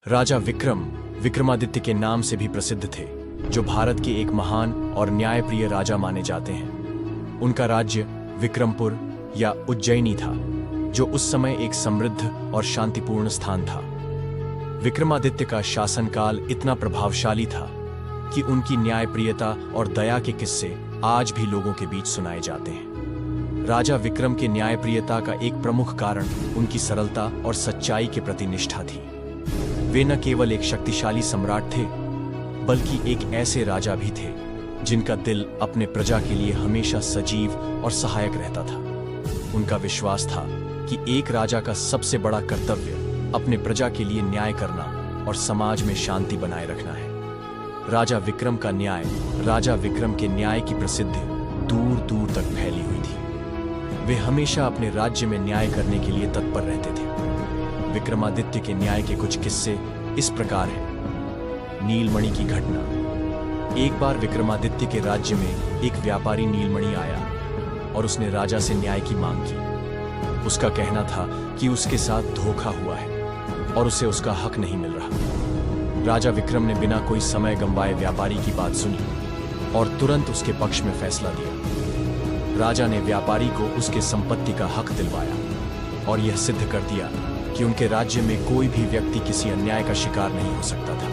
राजा विक्रम विक्रमादित्य के नाम से भी प्रसिद्ध थे, जो भारत के एक महान और न्यायप्रिय राजा माने जाते हैं। उनका राज्य विक्रमपुर या उज्जैनी था, जो उस समय एक समृद्ध और शांतिपूर्ण स्थान था। विक्रमादित्य का शासनकाल इतना प्रभावशाली था कि उनकी न्यायप्रियता और दया के किस्से आज भी लोगों के बीच सुनाए जाते हैं। राजा विक्रम के न्यायप्रियता का एक प्रमुख कारण उनकी सरलता और सच्चाई के प्रति निष्ठा थी। वे न केवल एक शक्तिशाली सम्राट थे, बल्कि एक ऐसे राजा भी थे जिनका दिल अपने प्रजा के लिए हमेशा सजीव और सहायक रहता था। उनका विश्वास था कि एक राजा का सबसे बड़ा कर्तव्य अपने प्रजा के लिए न्याय करना और समाज में शांति बनाए रखना है। राजा विक्रम के न्याय की प्रसिद्धि दूर दूर तक फैली हुई थी। वे हमेशा अपने राज्य में न्याय करने के लिए तत्पर रहते थे। विक्रमादित्य के न्याय के कुछ किस्से इस प्रकार हैं। नीलमणि की घटना। एक बार विक्रमादित्य के राज्य में एक व्यापारी नीलमणि आया और उसने राजा से न्याय की मांग की। उसका कहना था कि उसके साथ धोखा हुआ है और उसे उसका हक नहीं मिल रहा। राजा विक्रम ने बिना कोई समय गंवाए व्यापारी की बात सुनी और तुरंत उसके पक्ष में फैसला दिया। राजा ने व्यापारी को उसके संपत्ति का हक दिलवाया और यह सिद्ध कर दिया कि उनके राज्य में कोई भी व्यक्ति किसी अन्याय का शिकार नहीं हो सकता था।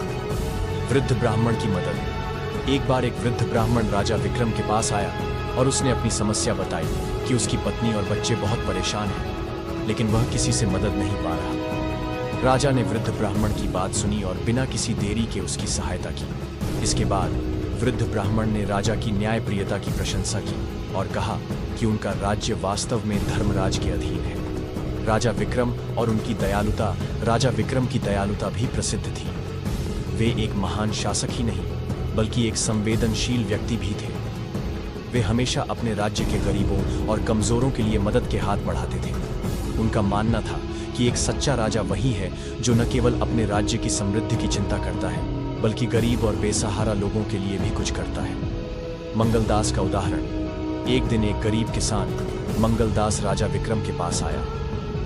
वृद्ध ब्राह्मण की मदद। एक बार एक वृद्ध ब्राह्मण राजा विक्रम के पास आया और उसने अपनी समस्या बताई कि उसकी पत्नी और बच्चे बहुत परेशान हैं, लेकिन वह किसी से मदद नहीं पा रहा। राजा ने वृद्ध ब्राह्मण की बात सुनी और बिना किसी देरी के उसकी सहायता की। इसके बाद वृद्ध ब्राह्मण ने राजा की न्यायप्रियता की प्रशंसा की और कहा कि उनका राज्य वास्तव में धर्मराज के अधीन है। राजा विक्रम की दयालुता भी प्रसिद्ध थी। वे एक महान शासक ही नहीं, बल्कि एक संवेदनशील व्यक्ति भी थे। वे हमेशा अपने राज्य के गरीबों और कमजोरों के लिए मदद के हाथ बढ़ाते थे। उनका मानना था कि एक सच्चा राजा वही है जो न केवल अपने राज्य की समृद्धि की चिंता करता है, बल्कि गरीब और बेसहारा लोगों के लिए भी कुछ करता है। मंगलदास का उदाहरण। एक दिन एक गरीब किसान मंगलदास राजा विक्रम के पास आया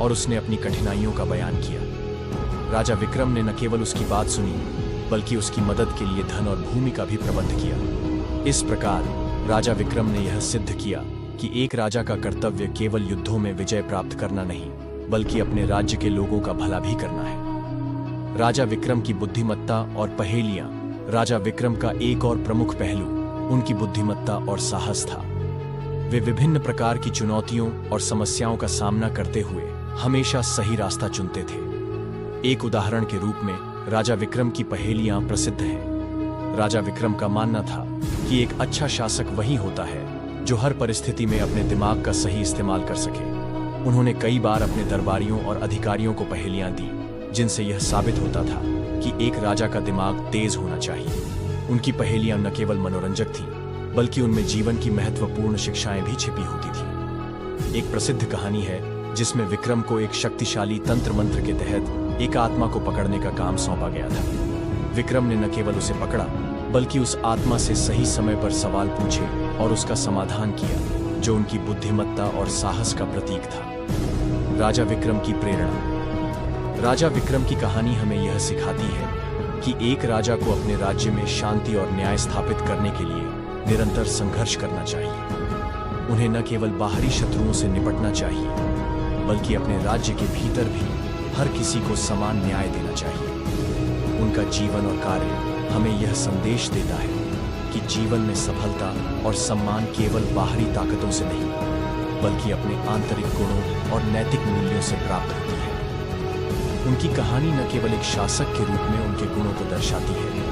और उसने अपनी कठिनाइयों का बयान किया। राजा विक्रम ने न केवल उसकी बात सुनी, बल्कि उसकी मदद के लिए धन और भूमि का भी प्रबंध किया। इस प्रकार राजा विक्रम ने यह सिद्ध किया कि एक राजा का कर्तव्य केवल युद्धों में विजय प्राप्त करना नहीं, बल्कि अपने राज्य के लोगों का भला भी करना है। राजा विक्रम की बुद्धिमत्ता और पहेलियां। राजा विक्रम का एक और प्रमुख पहलू उनकी बुद्धिमत्ता और साहस था। वे विभिन्न प्रकार की चुनौतियों और समस्याओं का सामना करते हुए हमेशा सही रास्ता चुनते थे। एक उदाहरण के रूप में राजा विक्रम की पहेलियां प्रसिद्ध हैं। राजा विक्रम का मानना था कि एक अच्छा शासक वही होता है जो हर परिस्थिति में अपने दिमाग का सही इस्तेमाल कर सके। उन्होंने कई बार अपने दरबारियों और अधिकारियों को पहेलियां दी, जिनसे यह साबित होता था कि एक राजा का दिमाग तेज होना चाहिए। उनकी पहेलियां न केवल मनोरंजक थीं, बल्कि उनमें जीवन की महत्वपूर्ण शिक्षाएं भी छिपी होती थीं। एक प्रसिद्ध कहानी है जिसमें विक्रम को एक शक्तिशाली तंत्र मंत्र के तहत एक आत्मा को पकड़ने का काम सौंपा गया था। विक्रम ने न केवल उसे पकड़ा, बल्कि उस आत्मा से सही समय पर सवाल पूछे और उसका समाधान किया, जो उनकी बुद्धिमत्ता और साहस का प्रतीक था। राजा विक्रम की प्रेरणा। राजा विक्रम की कहानी हमें यह सिखाती है कि एक राजा को अपने राज्य में शांति और न्याय स्थापित करने के लिए निरंतर संघर्ष करना चाहिए। उन्हें न केवल बाहरी शत्रुओं से निपटना चाहिए, बल्कि अपने राज्य के भीतर भी हर किसी को समान न्याय देना चाहिए। उनका जीवन और कार्य हमें यह संदेश देता है कि जीवन में सफलता और सम्मान केवल बाहरी ताकतों से नहीं, बल्कि अपने आंतरिक गुणों और नैतिक मूल्यों से प्राप्त होती है। उनकी कहानी न केवल एक शासक के रूप में उनके गुणों को दर्शाती है,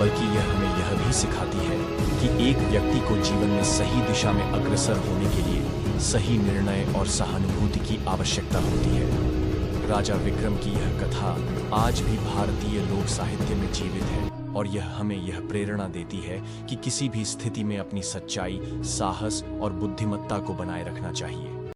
बल्कि यह हमें यह भी सिखाती है कि एक व्यक्ति को जीवन में सही दिशा में अग्रसर होने के लिए सही निर्णय और सहानुभूति की आवश्यकता होती है। राजा विक्रम की यह कथा आज भी भारतीय लोक साहित्य में जीवित है और यह हमें यह प्रेरणा देती है कि किसी भी स्थिति में अपनी सच्चाई, साहस और बुद्धिमत्ता को बनाए रखना चाहिए।